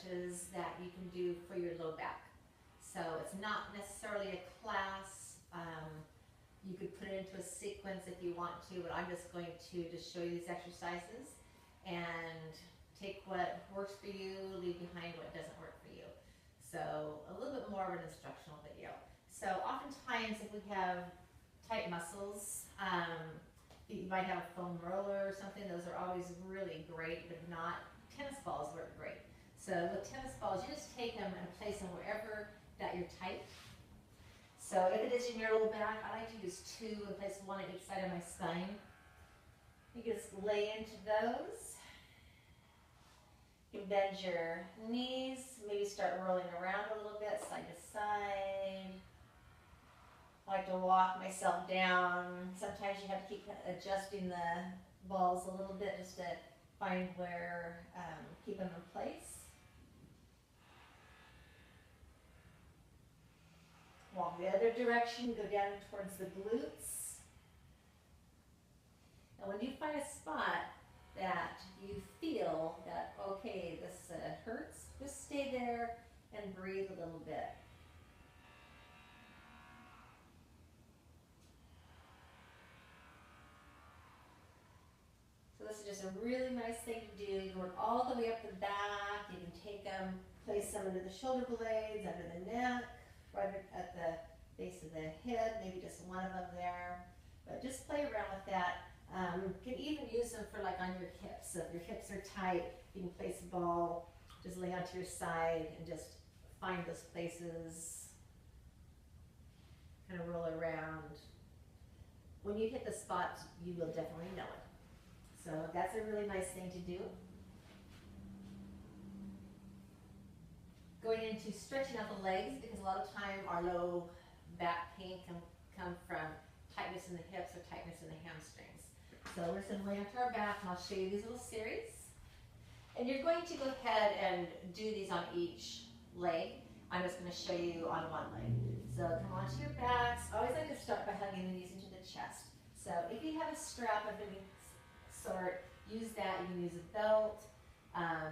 stretches that you can do for your low back. So it's not necessarily a class. You could put it into a sequence if you want to, but I'm just going to just show you these exercises and take what works for you, leave behind what doesn't work for you. So a little bit more of an instructional video. So oftentimes if we have tight muscles, you might have a foam roller or something. Those are always really great, but not tennis balls work great. So with tennis balls, you just take them and place them wherever that you're tight. So if it is in your low back, I like to use 2 and place 1 on each side of my spine. You can just lay into those. You can bend your knees, maybe start rolling around a little bit, side to side. I like to walk myself down. Sometimes you have to keep adjusting the balls a little bit just to find where, keep them in place. Walk the other direction, go down towards the glutes. And when you find a spot that you feel that, okay, this hurts, just stay there and breathe a little bit. So this is just a really nice thing to do. You can work all the way up the back. You can take them, place them under the shoulder blades, under the neck, right at the base of the head, maybe just one of them there. But just play around with that. You can even use them for like on your hips. So if your hips are tight, you can place a ball, just lay onto your side and just find those places, kind of roll around. When you hit the spot, you will definitely know it. So that's a really nice thing to do. Going into stretching out the legs, because a lot of time our low back pain can come from tightness in the hips or tightness in the hamstrings. So we're just going to lay onto our back, and I'll show you these little series. And you're going to go ahead and do these on each leg. I'm just going to show you on one leg. So come onto your backs. I always like to start by hugging the knees into the chest. So if you have a strap of any sort, use that. You can use a belt.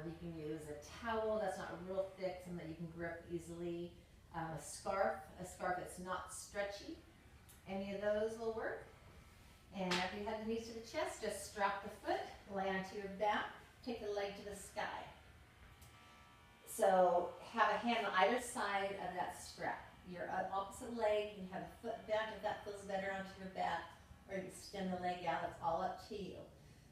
You can use a towel that's not real thick, something that you can grip easily. A scarf that's not stretchy. Any of those will work. And after you have the knees to the chest, just strap the foot, lay onto your back, take the leg to the sky. So have a hand on either side of that strap. Your opposite leg, you can have a foot bent if that feels better onto your back, or you can extend the leg out. It's all up to you.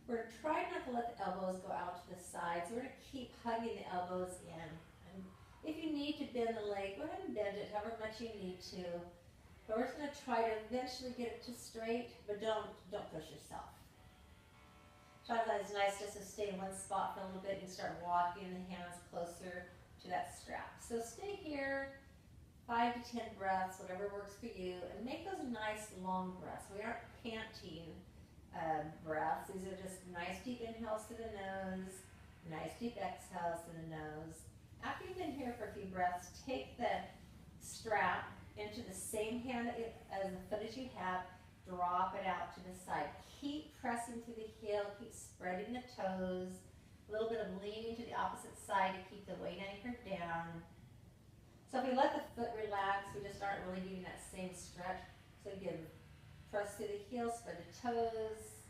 We're going to try not to let the elbows go out to the side, so we're going to keep hugging the elbows in. And if you need to bend the leg, go ahead and bend it however much you need to. But we're just going to try to eventually get it to straight, but don't push yourself. Sometimes it's nice just to stay in one spot for a little bit and start walking the hands closer to that strap. So stay here, 5 to 10 breaths, whatever works for you, and make those nice long breaths. We aren't panting breaths. These are just nice deep inhales through the nose, nice deep exhales through the nose. After you've been here for a few breaths, take the strap into the same hand as the foot as you have, drop it out to the side. Keep pressing through the heel, keep spreading the toes, a little bit of leaning to the opposite side to keep the weight anchored down. So if we let the foot relax, we just aren't really getting that same stretch. So again, press through the heel, spread the toes,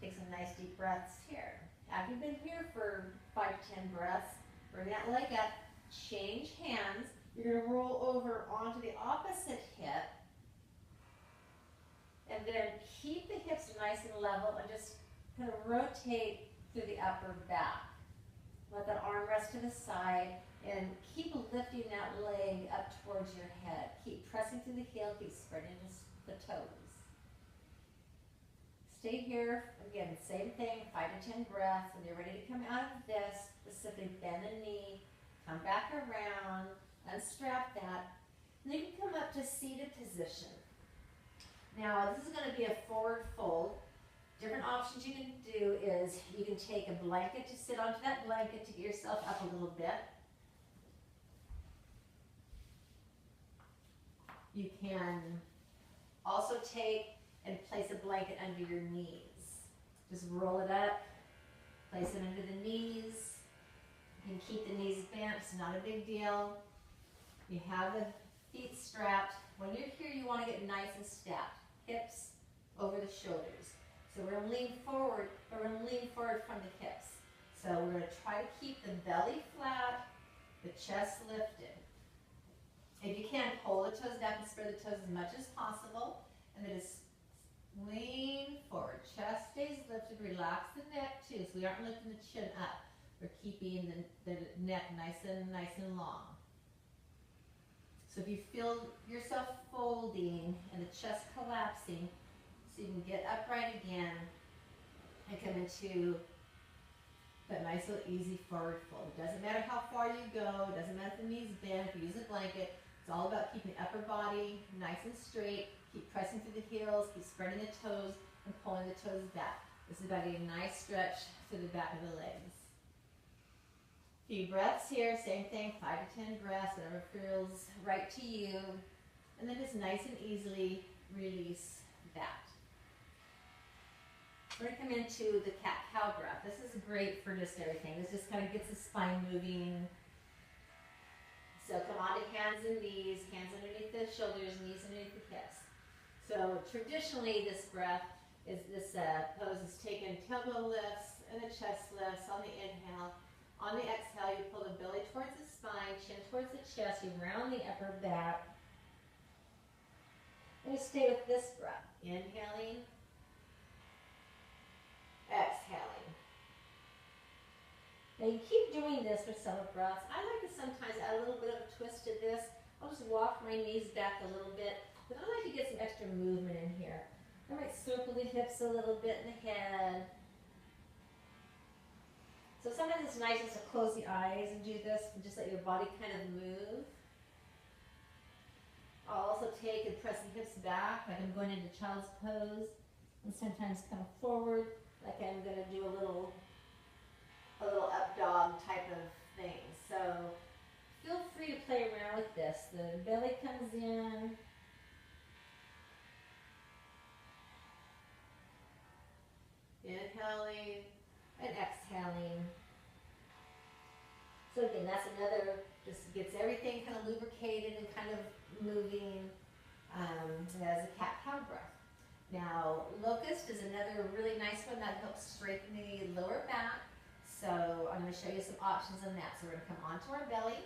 take some nice deep breaths here. After you've been here for 5 to 10 breaths, bring that leg up, change hands. You're going to roll over onto the opposite hip, and then keep the hips nice and level and just kind of rotate through the upper back. Let that arm rest to the side and keep lifting that leg up towards your head. Keep pressing through the heel, keep spreading the toes. Stay here, again, same thing, 5 to 10 breaths. When you're ready to come out of this, just simply bend the knee, come back around, unstrap that, and then you can come up to seated position. Now, this is going to be a forward fold. Different options you can do is you can take a blanket to sit onto that blanket to get yourself up a little bit. You can also take and place a blanket under your knees. Just roll it up, place it under the knees, You can keep the knees bent, it's not a big deal. You have the feet strapped. When you're here, you want to get nice and stacked. Hips over the shoulders. So we're going to lean forward, but we're going to lean forward from the hips. So we're going to try to keep the belly flat, the chest lifted. If you can, pull the toes down and spread the toes as much as possible. And then just lean forward. Chest stays lifted. Relax the neck too. So we aren't lifting the chin up. We're keeping the neck nice and long. So if you feel yourself folding and the chest collapsing, so you can get upright again and come into that nice little easy forward fold. It doesn't matter how far you go. It doesn't matter if the knees bend, if you use a blanket. It's all about keeping the upper body nice and straight. Keep pressing through the heels. Keep spreading the toes and pulling the toes back. This is about getting a nice stretch to the back of the legs. Few breaths here. Same thing. 5 to 10 breaths. Whatever feels right to you. And then just nice and easily release that. We're going to come into the cat-cow breath. This is great for just everything. This just kind of gets the spine moving. So come on to hands and knees, hands underneath the shoulders, knees underneath the hips. So traditionally this breath is, this pose is taken tailbone lifts and the chest lifts on the inhale. On the exhale, you pull the belly towards the spine, chin towards the chest, you round the upper back. And you stay with this breath. Inhaling, exhaling. Now you keep doing this for some breaths. I like to sometimes add a little bit of a twist to this. I'll just walk my knees back a little bit, but I like to get some extra movement in here. I might circle the hips a little bit in the head. So sometimes it's nice just to close the eyes and do this and just let your body kind of move. I'll also take and press the hips back like I'm going into child's pose, and sometimes come forward like I'm going to do a little up dog type of thing. So feel free to play around with this. The belly comes in. Inhaling and exhaling. So again, that's another, just gets everything kind of lubricated and kind of moving as a cat-cow breath. Now, locust is another really nice one that helps straighten the lower back. So I'm going to show you some options on that. So we're going to come onto our belly.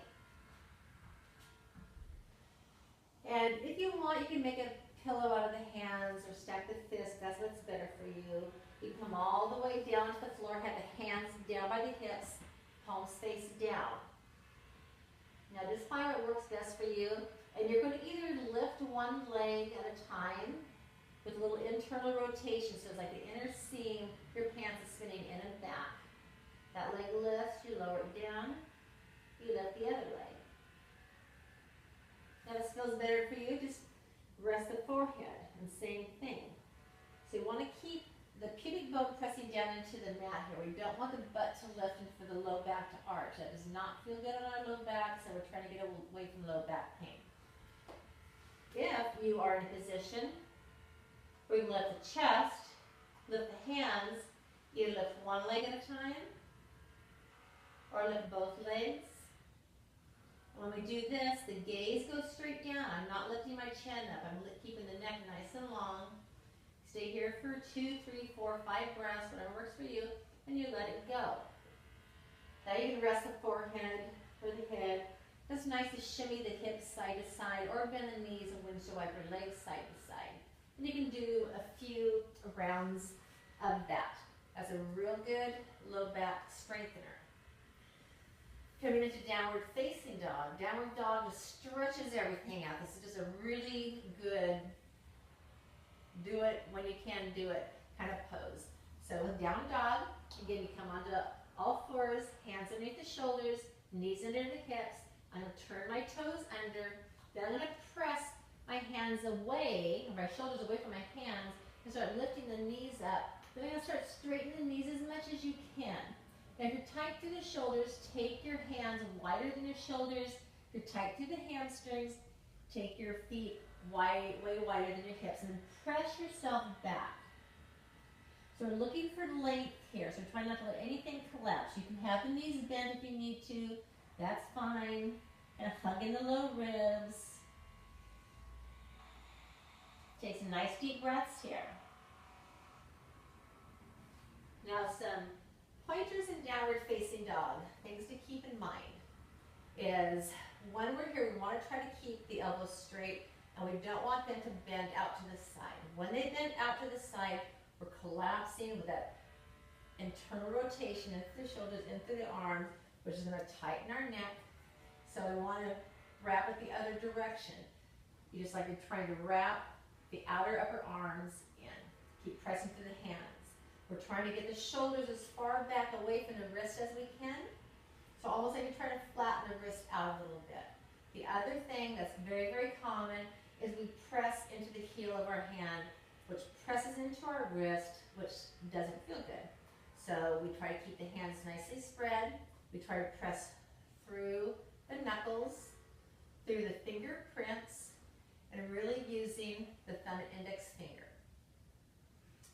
And if you want, you can make a pillow out of the hands or stack the fist. That's what's better for you. You can come all the way down to the floor, have the hands down by the hips, palms face down. Now just find what works best for you. And you're going to either lift one leg at a time with a little internal rotation. So it's like the inner seam, your pants is spinning in and back. That leg lifts, you lower it down, you lift the other leg. Now if this feels better for you, just rest the forehead, and same thing. So you want to keep the pubic bone pressing down into the mat here. We don't want the butt to lift and for the low back to arch. That does not feel good on our low back, so we're trying to get away from low back pain. If you are in a position where you lift the chest, lift the hands, you lift one leg at a time, or lift both legs. When we do this, the gaze goes straight down. I'm not lifting my chin up. I'm keeping the neck nice and long. Stay here for 2, 3, 4, 5 breaths, whatever works for you, and you let it go. Now you can rest the forehead or the head. It's nice to shimmy the hips side to side, or bend the knees and windshield wiper legs side to side. And you can do a few rounds of that. That's a real good low back strengthener. Coming into downward facing dog. Downward dog just stretches everything out. This is just a really good do it when you can do it kind of pose. So with downward dog, again, you come onto all fours, hands underneath the shoulders, knees under the hips. I'm going to turn my toes under. Then I'm going to press my hands away, or my shoulders away from my hands, and start lifting the knees up. Then I'm going to start straightening the knees as much as you can. Now, if you're tight through the shoulders, take your hands wider than your shoulders. If you're tight through the hamstrings, take your feet way wider than your hips, and then press yourself back. So we're looking for length here. So we're trying not to let anything collapse. You can have the knees bent if you need to. That's fine. And hug in the low ribs. Take some nice deep breaths here. Now some pointers in downward facing dog. Things to keep in mind is when we're here, we want to try to keep the elbows straight and we don't want them to bend out to the side. When they bend out to the side, we're collapsing with that internal rotation into the shoulders, into the arms, which is going to tighten our neck. So we want to wrap it the other direction. You just like you're trying to wrap the outer upper arms in. Keep pressing through the hands. We're trying to get the shoulders as far back away from the wrist as we can. So almost like you're trying to flatten the wrist out a little bit. The other thing that's very, very common is we press into the heel of our hand, which presses into our wrist, which doesn't feel good. So we try to keep the hands nicely spread. We try to press through the knuckles, through the fingerprints, and really using the thumb and index finger.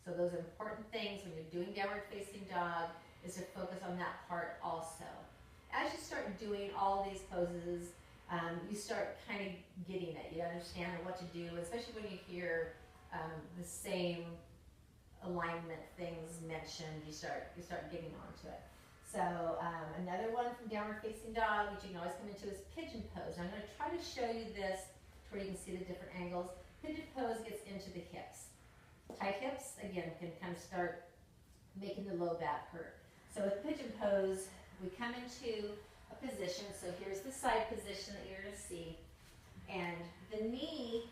So those are important things when you're doing downward facing dog, is to focus on that part also. As you start doing all these poses, you start kind of getting it. You understand what to do, especially when you hear the same alignment things mentioned. You start getting onto it. So another one from downward facing dog, which you can always come into, is pigeon pose. And I'm going to try to show you this where you can see the different angles. Pigeon pose gets into the hips. Tight hips, again, can kind of start making the low back hurt. So with pigeon pose, we come into a position. So here's the side position that you're going to see. And the knee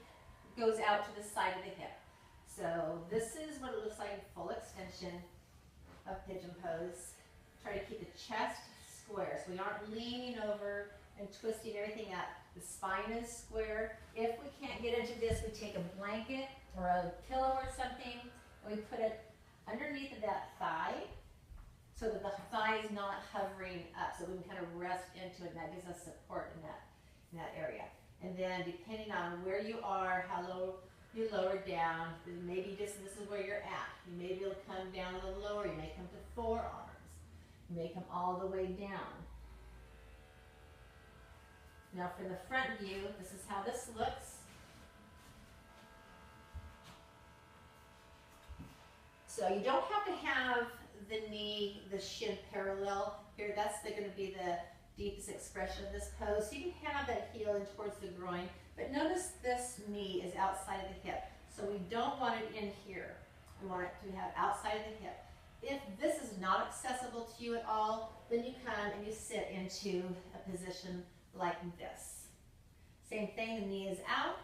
goes out to the side of the hip. So this is what it looks like in full extension of pigeon pose. Try to keep the chest square. So we aren't leaning over and twisting everything up. The spine is square. If we can't get into this, we take a blanket or a pillow or something, and we put it underneath of that thigh so that the thigh is not hovering up, so we can kind of rest into it, and that gives us support in that area. And then depending on where you are, how low you lower down, maybe this is where you're at. You may be able to come down a little lower. You may come to forearms. You may come all the way down. Now from the front view, this is how this looks. So you don't have to have the knee, the shin parallel here. That's going to be the deepest expression of this pose. So you can have that heel in towards the groin, but notice this knee is outside of the hip. So we don't want it in here. We want it to have outside of the hip. If this is not accessible to you at all, then you come and you sit into a position like this. Same thing, the knee is out,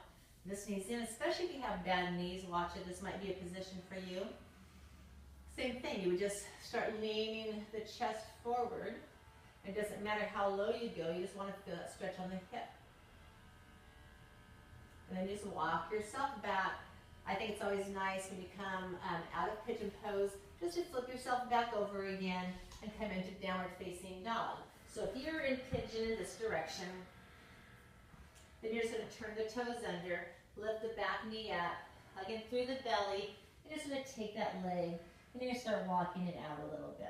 this knee's in, especially if you have bad knees, watch it, this might be a position for you. Same thing, you would just start leaning the chest forward. It doesn't matter how low you go, you just want to feel that stretch on the hip. And then just walk yourself back. I think it's always nice when you come out of pigeon pose, just to flip yourself back over again and come into downward facing dog. So if you're in pigeon in this direction, then you're just going to turn the toes under, lift the back knee up, hugging through the belly, and just going to take that leg, and you're going to start walking it out a little bit.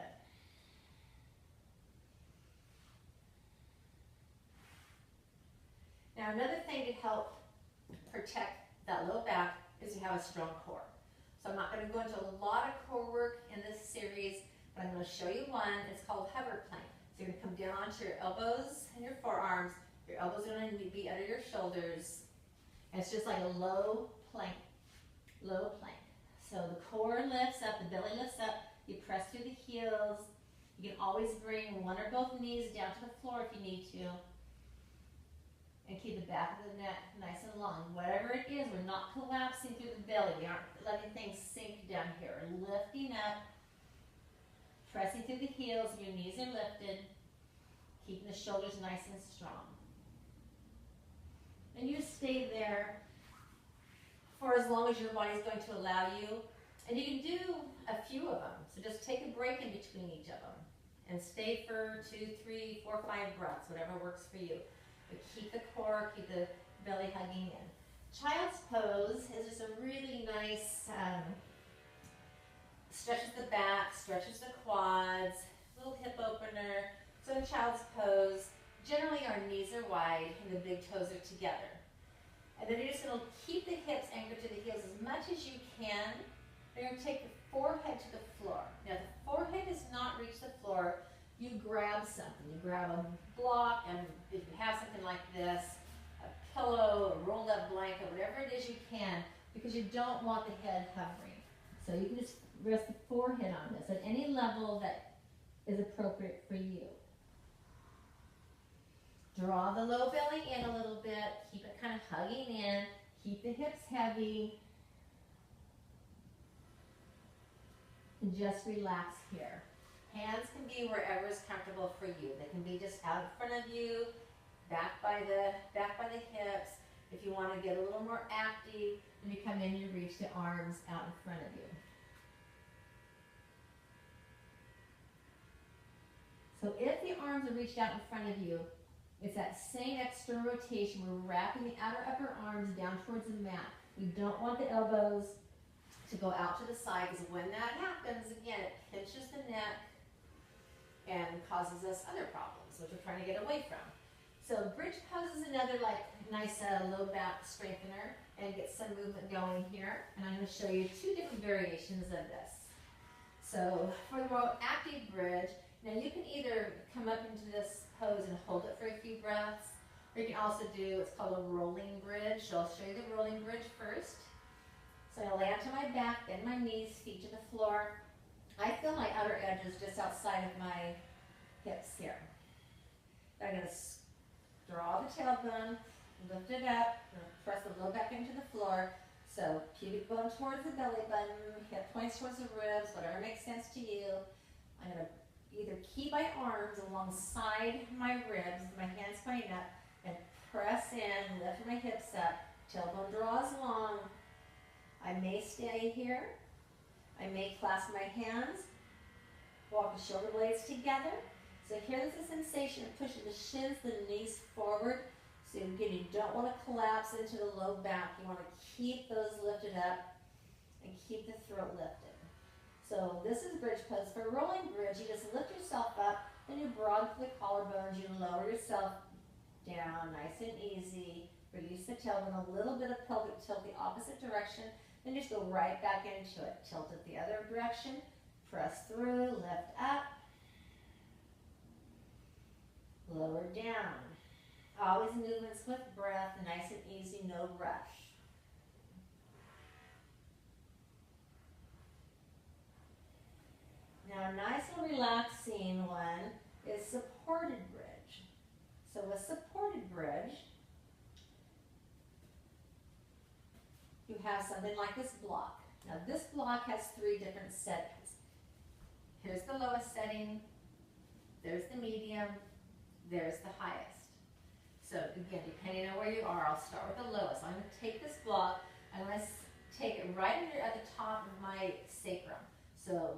Now another thing to help protect that low back is to have a strong core. So I'm not going to go into a lot of core work in this series, but I'm going to show you one. It's called hover plank. So you're going to come down onto your elbows and your forearms. Your elbows are going to be under your shoulders. And it's just like a low plank. Low plank. So the core lifts up, the belly lifts up. You press through the heels. You can always bring one or both knees down to the floor if you need to. And keep the back of the neck nice and long. Whatever it is, we're not collapsing through the belly. We aren't letting things sink down here. We're lifting up, pressing through the heels, and your knees are lifted, keeping the shoulders nice and strong. And you stay there for as long as your body is going to allow you. And you can do a few of them. So just take a break in between each of them. And stay for 2, 3, 4, 5 breaths, whatever works for you. But keep the core, keep the belly hugging in. Child's pose is just a really nice Stretches the back, stretches the quads, little hip opener. So in child's pose, generally our knees are wide and the big toes are together. And then you're just going to keep the hips anchored to the heels as much as you can. You're going to take the forehead to the floor. Now, if the forehead does not reach the floor, you grab something. You grab a block, and if you have something like this, a pillow, a rolled up blanket, whatever it is you can, because you don't want the head hovering. So you can just rest the forehead on this at any level that is appropriate for you. Draw the low belly in a little bit. Keep it kind of hugging in. Keep the hips heavy. And just relax here. Hands can be wherever is comfortable for you. They can be just out in front of you, back by the hips. If you want to get a little more active, when you come in, you reach the arms out in front of you. So if the arms are reached out in front of you, it's that same external rotation. We're wrapping the outer upper arms down towards the mat. We don't want the elbows to go out to the side, because when that happens, again, it pinches the neck and causes us other problems, which we're trying to get away from. So bridge pose is another nice low back strengthener, and get some movement going here. And I'm going to show you two different variations of this. So for the more active bridge, now you can either come up into this pose and hold it for a few breaths, or you can also do what's called a rolling bridge. So I'll show you the rolling bridge first. So I'm going to lay onto my back, bend my knees, feet to the floor. I feel my outer edges just outside of my hips here. I'm going to draw the tailbone, lift it up, press the low back into the floor. So pubic bone towards the belly button, hip points towards the ribs, whatever makes sense to you. I'm going to either keep my arms alongside my ribs, my hands pointing up, and press in, lift my hips up, tailbone draws long. I may stay here. I may clasp my hands, walk the shoulder blades together. So here there's a sensation of pushing the shins, the knees forward. So again, you don't want to collapse into the low back. You want to keep those lifted up and keep the throat lifted. So this is bridge pose. For rolling bridge, you just lift yourself up, then you broaden the collarbones. You lower yourself down, nice and easy. Release the tailbone, a little bit of pelvic tilt the opposite direction. Then just go right back into it. Tilt it the other direction. Press through, lift up. Lower down. Always movements with breath, nice and easy, no rush. Now a nice and relaxing one is supported bridge. So with supported bridge, you have something like this block. Now this block has three different settings. Here's the lowest setting, there's the medium, there's the highest. So again, depending on where you are, I'll start with the lowest. I'm going to take this block, I'm going to take it right under at the top of my sacrum. So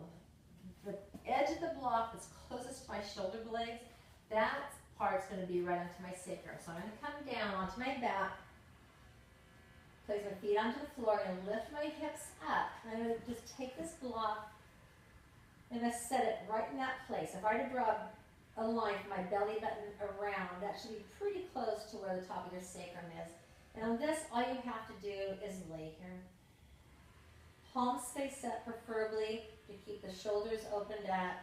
the edge of the block that's closest to my shoulder blades, that part's going to be right onto my sacrum. So I'm going to come down onto my back, place my feet onto the floor, and lift my hips up. I'm going to just take this block and I set it right in that place. If I were to draw a line from my belly button around, that should be pretty close to where the top of your sacrum is. And on this, all you have to do is lay here. Palms face up preferably to keep the shoulders opened up.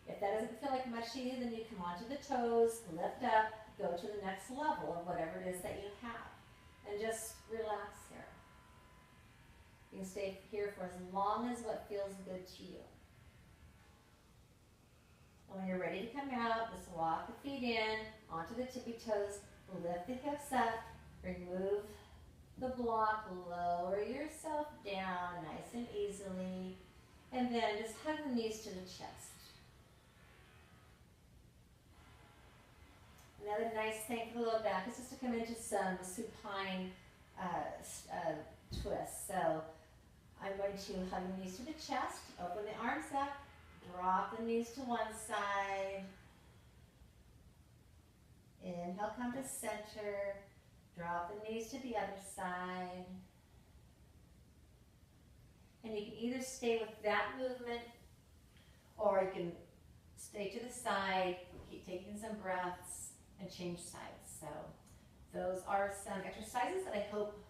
If that doesn't feel like much to you, then you come onto the toes, lift up, go to the next level of whatever it is that you have. And just relax here. You can stay here for as long as what feels good to you. And when you're ready to come out, just walk the feet in, onto the tippy toes, lift the hips up, remove the block, lower yourself down nice and easily, and then just hug the knees to the chest. Another nice thing for the low back is just to come into some supine twist. So I'm going to hug the knees to the chest, open the arms up, drop the knees to one side. Inhale, come to center. Drop the knees to the other side. And you can either stay with that movement, or you can stay to the side, keep taking some breaths, and change sides. So those are some exercises that I hope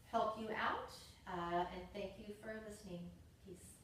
help you out. And thank you for listening. Peace.